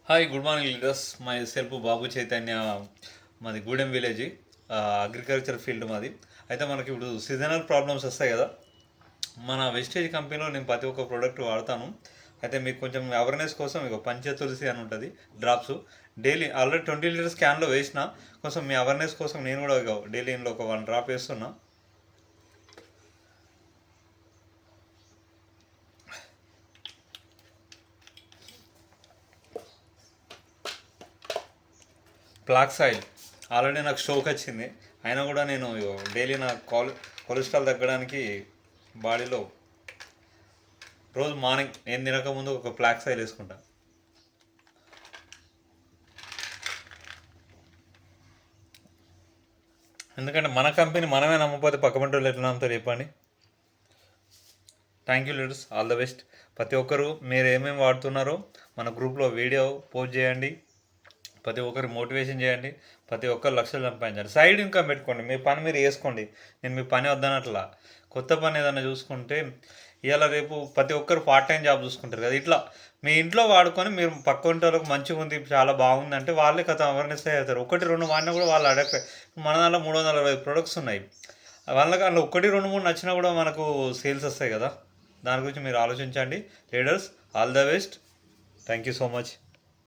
Hi good morning leaders. Myself Babu Chaitanya. మాది Gudem village, agriculture field మాది. అయితే మనకి ఇప్పుడు సీజనల్ ప్రాబ్లమ్స్ వస్తాయి కదా. మన వెస్టేజ్ కంపెనీలో నేను ప్రతి ఒక్క ప్రోడక్ట్ వాడతాను. అయితే మీకు కొంచెం అవేర్నెస్ కోసం ఇక పంచతులసి అని ఉంటుంది డ్రాప్స్. డైలీ ఆల్రెడీ 20 లీటర్స్ క్యాన్లో వేసిన. కొంచెం మీ అవేర్నెస్ కోసం నేను కూడా ఇక డైలీ ఇంట్లో ఒక 1 డ్రాప్ వేస్తున్నా. ఫ్లాక్స్ ఆయిల్ ఆల్రెడీ నాకు స్ట్రోక్ వచ్చింది. అయినా కూడా నేను డైలీ నా కొలెస్ట్రాల్ తగ్గడానికి బాడీలో రోజు మార్నింగ్ నేను తినకముందు ఒక ఫ్లాక్స్ ఆయిల్ వేసుకుంటా. ఎందుకంటే మన కంపెనీ మనమే నమ్మకపోతే పక్క పంటలు ఎట్లా నమ్ముతారు చెప్పండి. Thank you leaders, all the best. ప్రతి ఒక్కరు మీరు ఏమేమి వాడుతున్నారో మన గ్రూప్లో వీడియో పోస్ట్ చేయండి. ప్రతి ఒక్కరు మోటివేషన్ చేయండి. ప్రతి ఒక్కరు లక్షలు సంపాదించండి. సైడ్ ఇన్కమ్ పెట్టుకోండి. మీ పని మీరు చేసుకోండి. నేను మీ పని వద్దనట్లా. కొత్త పని ఏదైనా చూసుకుంటే ఇవాళ రేపు ప్రతి ఒక్కరు పార్ట్ టైం జాబ్ చూసుకుంటారు కదా. ఇట్లా మీ ఇంట్లో వాడుకొని మీరు పక్క వాళ్ళకి మంచిగా ఉంది, చాలా బాగుంది అంటే వాళ్ళే కథ అవేర్నెస్ అవుతారు. 1-2 వాడినా కూడా వాళ్ళు అడగ. మన దాంట్లో 360 ప్రొడక్ట్స్ ఉన్నాయి. వాళ్ళకి అందులో 1-2-3 నచ్చినా కూడా మనకు సేల్స్ వస్తాయి కదా. దాని గురించి మీరు ఆలోచించండి leaders. All the best. Thank you so much.